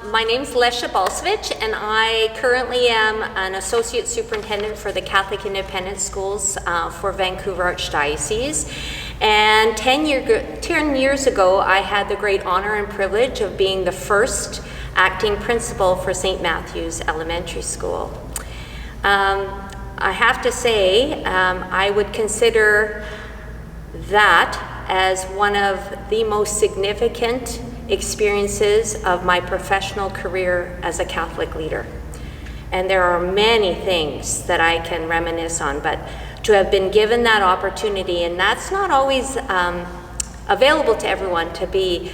My name's Lesya Balsevich, and I currently am an Associate Superintendent for the Catholic Independent Schools for Vancouver Archdiocese. And 10 years ago, I had the great honor and privilege of being the first acting principal for St. Matthew's Elementary School. I have to say, I would consider that as one of the most significant experiences of my professional career as a Catholic leader. And there are many things that I can reminisce on, but to have been given that opportunity, and that's not always available to everyone, to be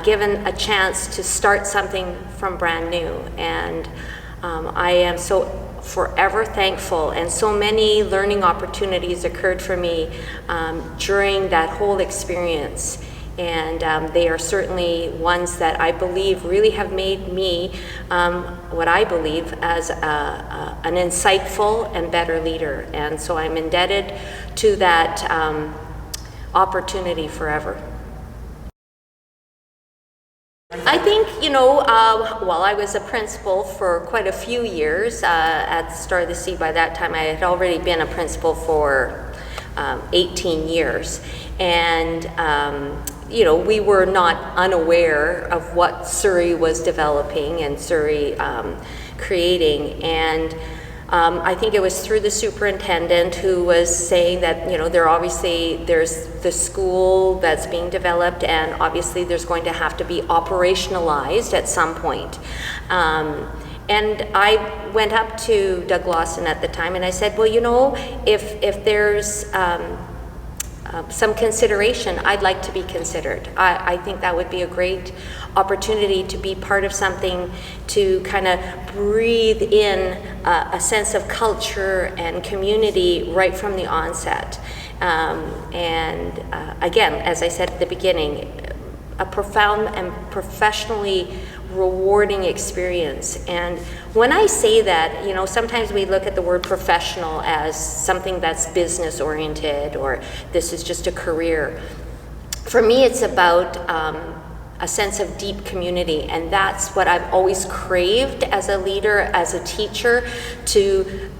given a chance to start something from brand new. And I am so forever thankful, and so many learning opportunities occurred for me during that whole experience. And they are certainly ones that I believe really have made me what I believe as an insightful and better leader. And so I'm indebted to that opportunity forever. I think, while I was a principal for quite a few years at the start of the C, by that time I had already been a principal for 18 years. And we were not unaware of what Surrey was developing and Surrey creating. And I think it was through the superintendent who was saying that, there's the school that's being developed, and obviously there's going to have to be operationalized at some point. And I went up to Doug Lawson at the time and I said, well, if there's some consideration, I'd like to be considered. I think that would be a great opportunity to be part of something, to kind of breathe in a sense of culture and community right from the onset. Again, as I said at the beginning, a profound and professionally rewarding experience. And when I say that, sometimes we look at the word professional as something that's business oriented, or this is just a career. For me, it's about a sense of deep community, and that's what I've always craved as a leader, as a teacher, to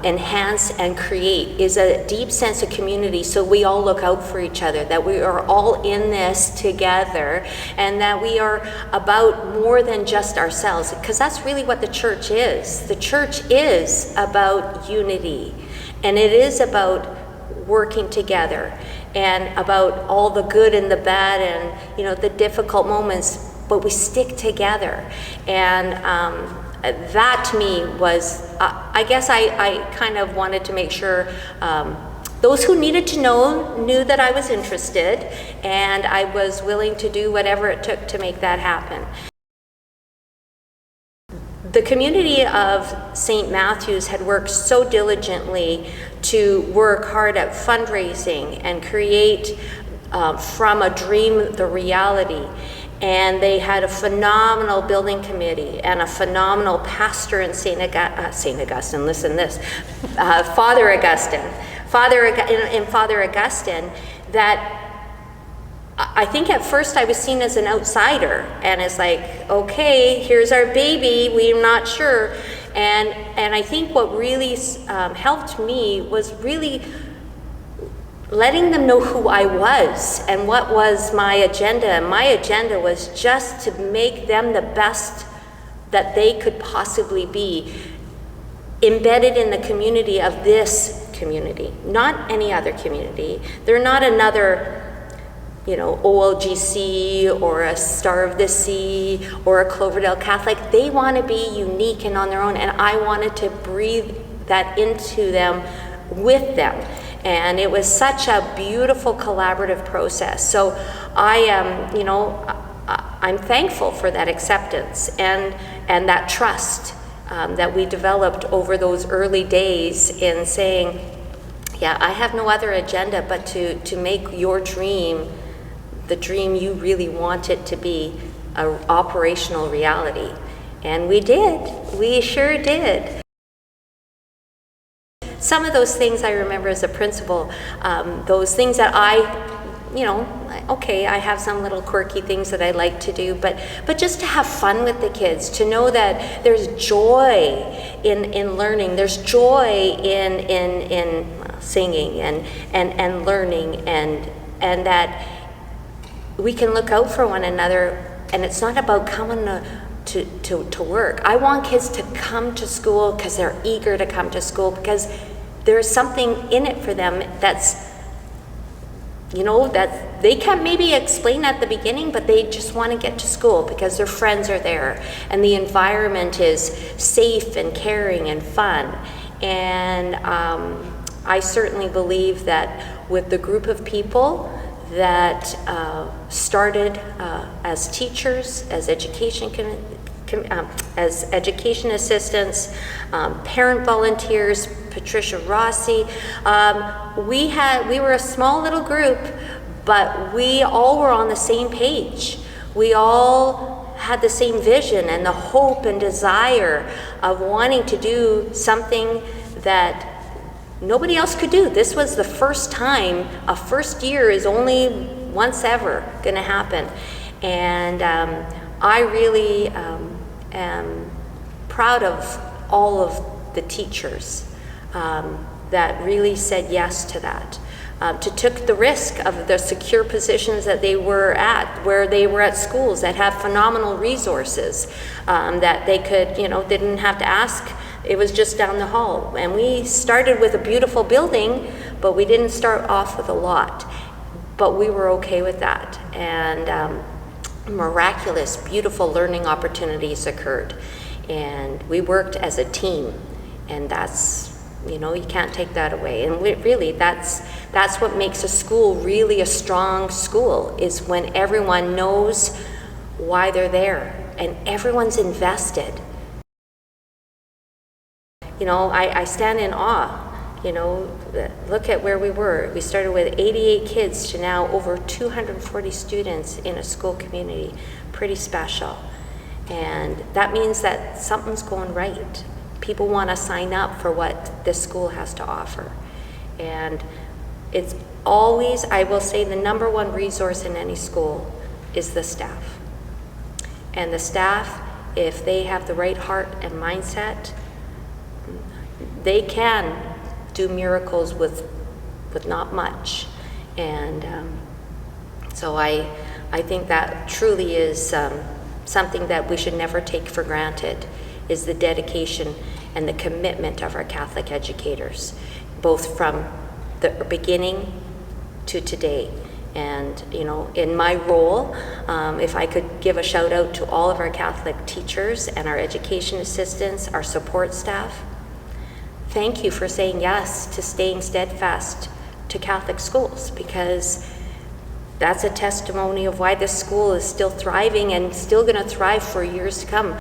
enhance and create, is a deep sense of community, so we all look out for each other, that we are all in this together, and that we are about more than just ourselves, because that's really what the church is. The church is about unity, and it is about working together, and about all the good and the bad and the difficult moments, but we stick together. And that to me was, I guess I kind of wanted to make sure those who needed to know knew that I was interested, and I was willing to do whatever it took to make that happen. The community of St. Matthew's had worked so diligently to work hard at fundraising and create from a dream the reality. And they had a phenomenal building committee and a phenomenal pastor in St. Augustine, listen this, Father Augustine, that I think at first I was seen as an outsider, and it's like, okay, here's our baby, we're not sure. And I think what really helped me was really letting them know who I was and what was my agenda. And my agenda was just to make them the best that they could possibly be, embedded in the community of this community, not any other community. They're not another OLGC or a Star of the Sea or a Cloverdale Catholic. They want to be unique and on their own, and I wanted to breathe that into them with them. And it was such a beautiful collaborative process. So I am, I'm thankful for that acceptance and that trust that we developed over those early days in saying, yeah, I have no other agenda but to make your dream the dream you really want it to be, an operational reality. And we did. We sure did. Some of those things I remember as a principal, those things that I okay, I have some little quirky things that I like to do, but just to have fun with the kids, to know that there's joy in learning, there's joy in singing and learning, and that we can look out for one another, and it's not about coming to work. I want kids to come to school because they're eager to come to school, because there's something in it for them that's, that they can't maybe explain at the beginning, but they just want to get to school because their friends are there and the environment is safe and caring and fun. And I certainly believe that with the group of people that started as teachers, as education assistants, parent volunteers, Patricia Rossi. We were a small little group, but we all were on the same page. We all had the same vision and the hope and desire of wanting to do something that nobody else could do. This was the first time. A first year is only once ever going to happen. And I really am proud of all of the teachers that really said yes to that, to took the risk of the secure positions that they were at, where they were at schools that have phenomenal resources, that they could, didn't have to ask. It was just down the hall. And we started with a beautiful building, but we didn't start off with a lot. But we were okay with that. And miraculous, beautiful learning opportunities occurred. And we worked as a team. And that's, you can't take that away. And really, that's what makes a school really a strong school, is when everyone knows why they're there and everyone's invested. I stand in awe. Look at where we were. We started with 88 kids to now over 240 students in a school community. Pretty special. And that means that something's going right. People want to sign up for what this school has to offer. And it's always, I will say, the number one resource in any school is the staff. And the staff, if they have the right heart and mindset, they can do miracles with not much. And so I think that truly is something that we should never take for granted, is the dedication and the commitment of our Catholic educators, both from the beginning to today. And in my role, if I could give a shout out to all of our Catholic teachers and our education assistants, our support staff, thank you for saying yes to staying steadfast to Catholic schools, because that's a testimony of why this school is still thriving and still going to thrive for years to come.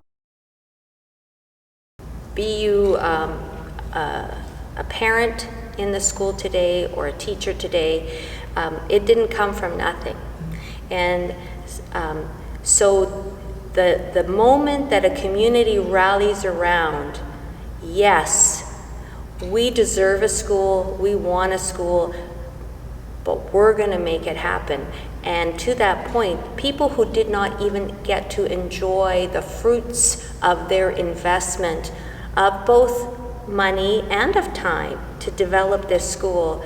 Be you a parent in the school today or a teacher today, it didn't come from nothing. And so the moment that a community rallies around, yes, we deserve a school, we want a school, but we're going to make it happen. And to that point, people who did not even get to enjoy the fruits of their investment of both money and of time to develop this school,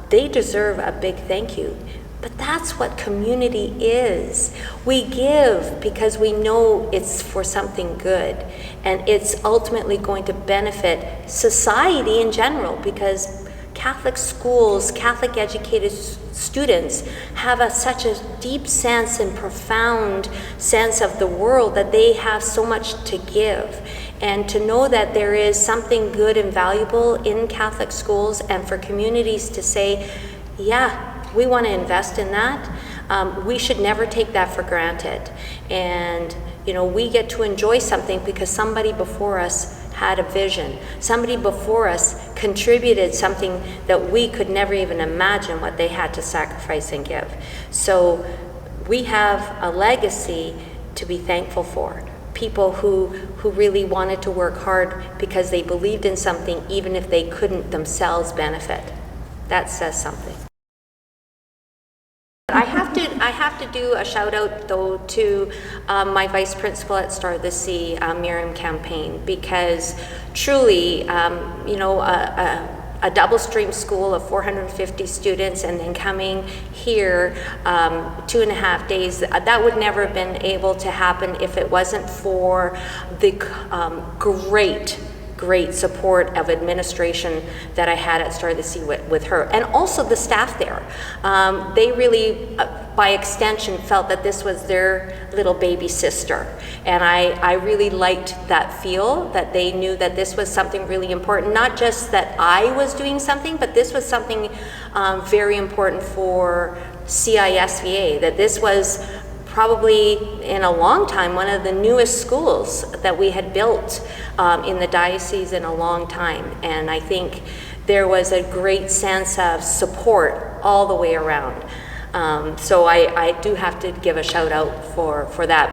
they deserve a big thank you. But that's what community is. We give because we know it's for something good, and it's ultimately going to benefit society in general, because Catholic schools, Catholic educated students have such a deep sense and profound sense of the world that they have so much to give. And to know that there is something good and valuable in Catholic schools, and for communities to say, yeah, we want to invest in that. We should never take that for granted. And, we get to enjoy something because somebody before us had a vision. Somebody before us contributed something that we could never even imagine what they had to sacrifice and give. So we have a legacy to be thankful for. People who really wanted to work hard because they believed in something, even if they couldn't themselves benefit. That says something. I have to do a shout out though to my vice principal at Star of the Sea, Miriam Campaign, because truly, a double stream school of 450 students and then coming here 2.5 days, that would never have been able to happen if it wasn't for the great support of administration that I had at Star of the Sea with her, and also the staff there. They really, by extension, felt that this was their little baby sister, and I really liked that feel, that they knew that this was something really important, not just that I was doing something, but this was something very important for CISVA, that this was probably in a long time one of the newest schools that we had built in the diocese in a long time. And I think there was a great sense of support all the way around. So I do have to give a shout out for that.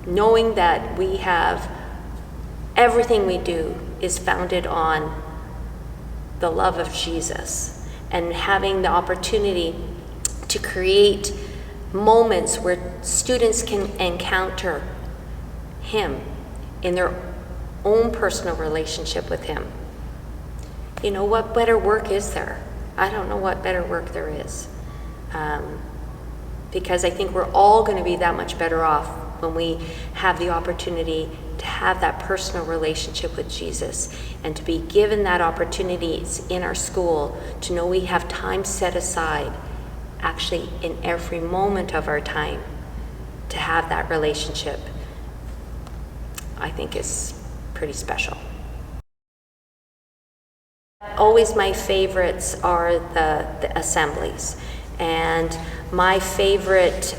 Knowing that we have everything we do is founded on the love of Jesus, and having the opportunity to create moments where students can encounter Him in their own personal relationship with Him. You know, what better work is there? I don't know what better work there is. Because I think we're all going to be that much better off when we have the opportunity to have that personal relationship with Jesus, and to be given that opportunity in our school, to know we have time set aside actually in every moment of our time to have that relationship. I think is pretty special. Always my favorites are the assemblies, and my favorite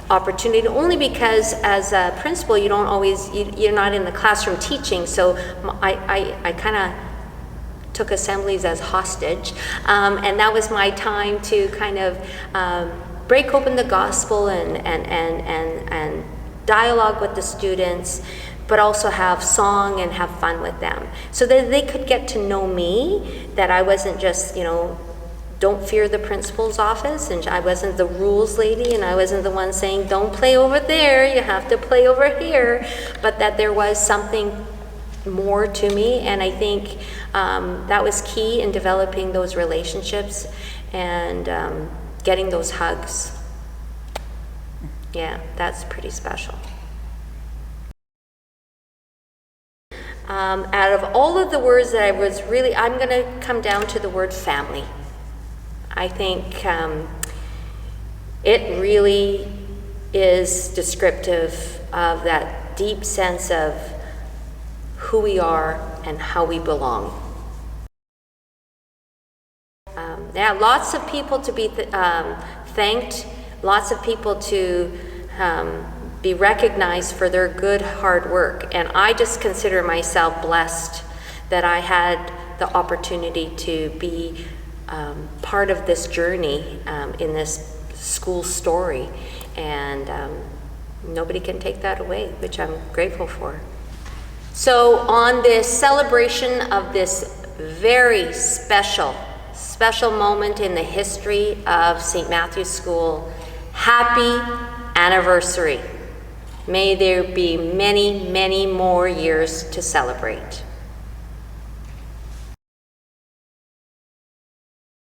opportunity, only because as a principal you don't always, you're not in the classroom teaching, so I kind of took assemblies as hostage, and that was my time to kind of break open the gospel and dialogue with the students, but also have song and have fun with them, so that they could get to know me, that I wasn't just, don't fear the principal's office, and I wasn't the rules lady, and I wasn't the one saying, don't play over there, you have to play over here, but that there was something more to me. And I think that was key in developing those relationships and getting those hugs. Yeah, that's pretty special. Out of all of the words that I'm going to come down to the word family. I think it really is descriptive of that deep sense of who we are and how we belong. Lots of people to be thanked, lots of people to be recognized for their good hard work, and I just consider myself blessed that I had the opportunity to be part of this journey in this school story, and nobody can take that away, which I'm grateful for. So on this celebration of this very special moment in the history of St. Matthew's School, happy anniversary. May there be many, many more years to celebrate.